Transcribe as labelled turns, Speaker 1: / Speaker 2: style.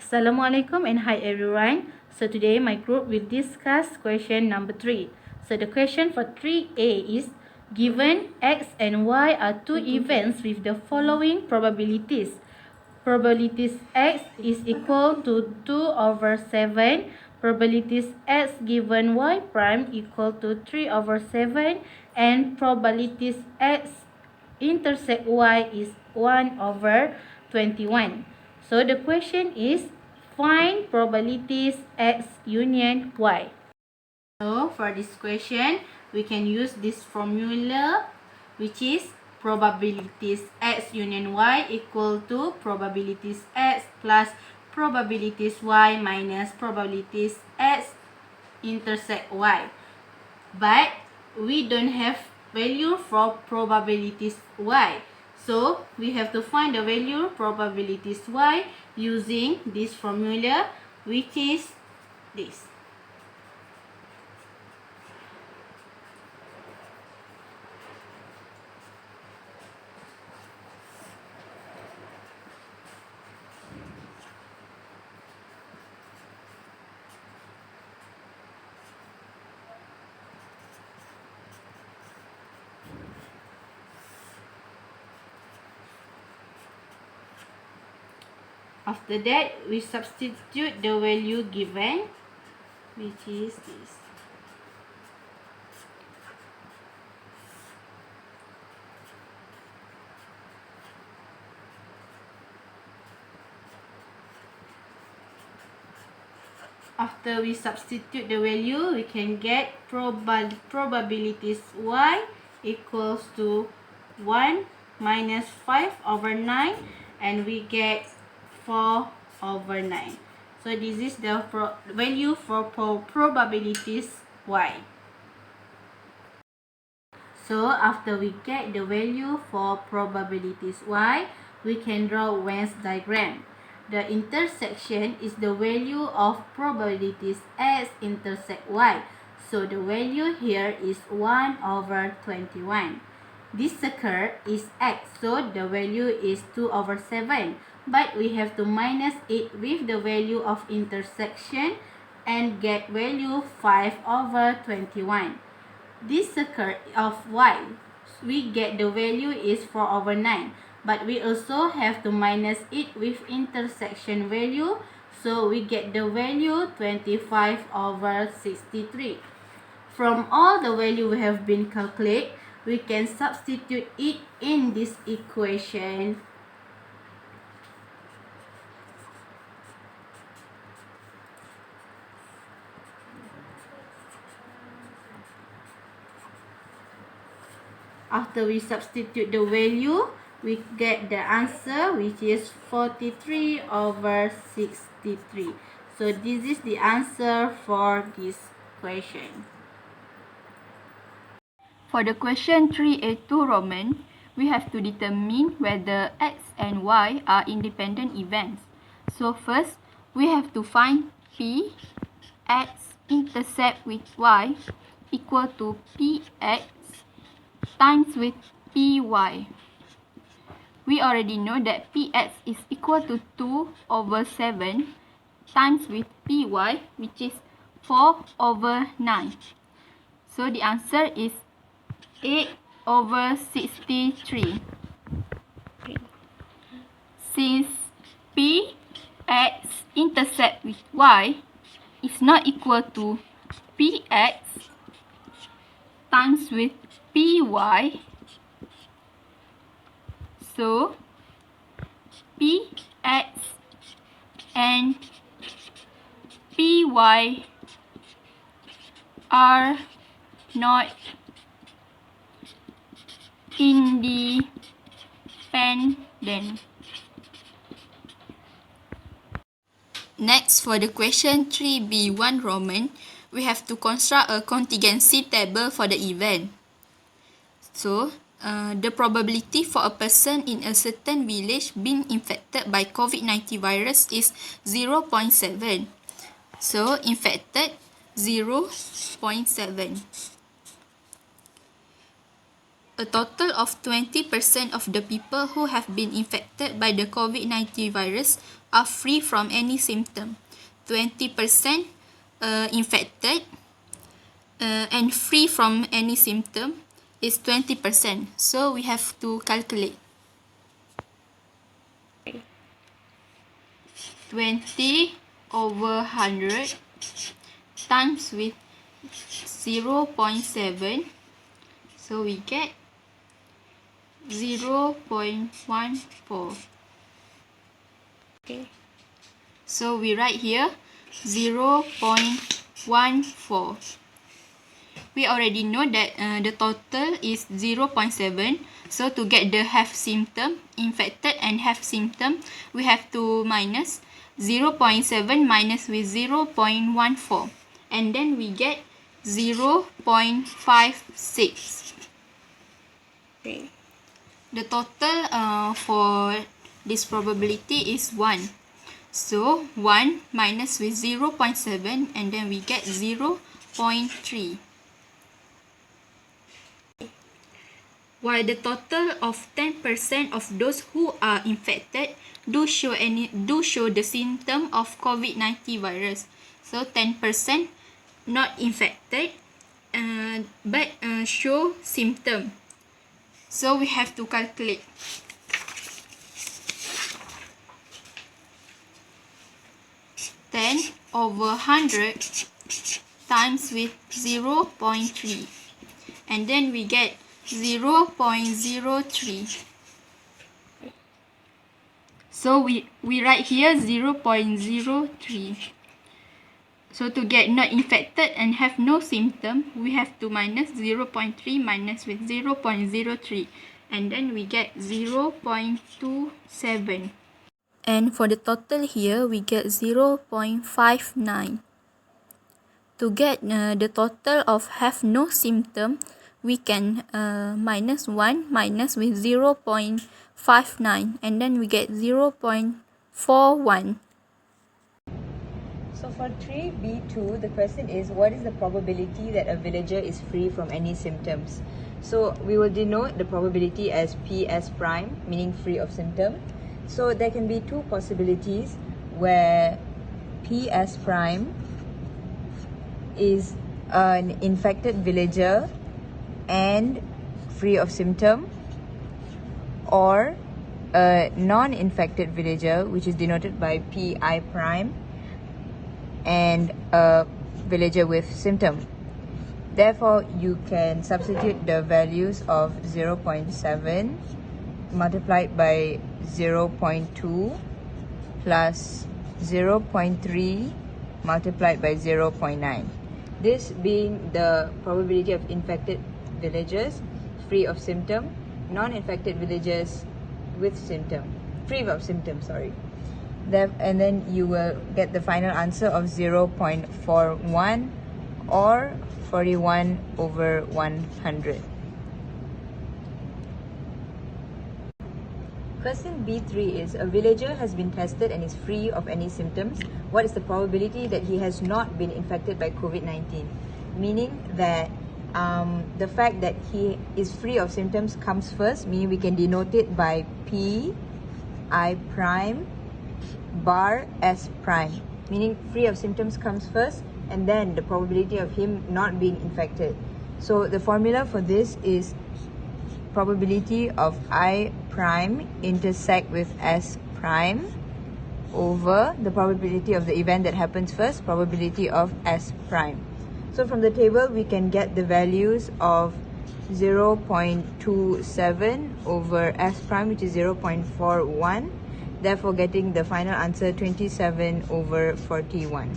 Speaker 1: Assalamualaikum and hi everyone. So today my group will discuss question number 3. So the question for 3A is, given X and Y are two events with the following probabilities. Probabilities X is equal to 2 over 7. Probabilities X given Y prime equal to 3 over 7. And probabilities X intersect Y is 1 over 21. So the question is, find probabilities X union Y. So for this question, we can use this formula, which is probabilities X union Y equal to probabilities X plus probabilities Y minus probabilities X intersect Y. But we don't have value for probabilities Y. So we have to find the value probabilities Y using this formula, which is this. After that, we substitute the value given, which is this. After we substitute the value, we can get probabilities Y equals to 1 minus 5 over 9, and we get 4 over 9. So this is the value for probabilities Y. So after we get the value for probabilities Y, we can draw Venn diagram. The intersection is the value of probabilities X intersect Y. So the value here is 1 over 21. This circle is X, so the value is 2 over 7. But we have to minus it with the value of intersection and get value 5 over 21. This circle of Y, we get the value is 4 over 9. But we also have to minus it with intersection value. So we get the value 25 over 63. From all the value we have been calculated, we can substitute it in this equation. After we substitute the value, we get the answer, which is 43 over 63. So this is the answer for this question.
Speaker 2: For the question 3A2 Roman, we have to determine whether X and Y are independent events. So first, we have to find P X intercept with Y equal to PX times with PY. We already know that PX is equal to 2 over 7 times with PY, which is 4 over 9. So the answer is 8 over 63. Since PX intercept with Y is not equal to PX times with PY, so PX and PY are not independent. Next, for the question 3B1 Roman, we have to construct a contingency table for the event. So, the probability for a person in a certain village being infected by COVID-19 virus is 0.7. So, infected 0.7. a total of 20% of the people who have been infected by the COVID-19 virus are free from any symptom. 20% infected and free from any symptom is 20%. So we have to calculate. 20 over 100 times with 0.7, so we get 0.14. Okay, so we write here 0.14. We already know that the total is 0.7. So to get the have symptom, infected and have symptom, we have to minus 0.7 minus with 0.14. And then we get 0.56. Okay. The total for this probability is 1. So 1 minus with 0.7 and then we get 0.3. While the total of 10% of those who are infected do show the symptom of COVID-19 virus. So 10% not infected but show symptom. So we have to calculate. Ten over 100 times with 0.3 and then we get 0.03. So we write here 0.03. So to get not infected and have no symptom, we have to minus 0.3 minus with 0.03 and then we get 0.27. And for the total here, we get 0.59. To get the total of have no symptom, we can minus 1 minus with 0.59 and then we get 0.41.
Speaker 3: So for 3B2, the question is, what is the probability that a villager is free from any symptoms? So we will denote the probability as PS prime, meaning free of symptom. So there can be two possibilities where PS prime is an infected villager and free of symptom, or a non-infected villager, which is denoted by PI prime, and a villager with symptom. Therefore, you can substitute the values of 0.7 multiplied by 0.2 plus 0.3 multiplied by 0.9. This being the probability of infected villagers free of symptom, non-infected villagers with symptom, free of symptom, sorry. And then you will get the final answer of 0.41 or 41 over 100. Question B3 is, a villager has been tested and is free of any symptoms. What is the probability that he has not been infected by COVID-19? Meaning that the fact that he is free of symptoms comes first, meaning we can denote it by P I prime bar S prime, meaning free of symptoms comes first and then the probability of him not being infected. So the formula for this is probability of I prime intersect with S prime over the probability of the event that happens first, probability of S prime. So from the table we can get the values of 0.27 over S prime, which is 0.41, therefore getting the final answer 27 over 41.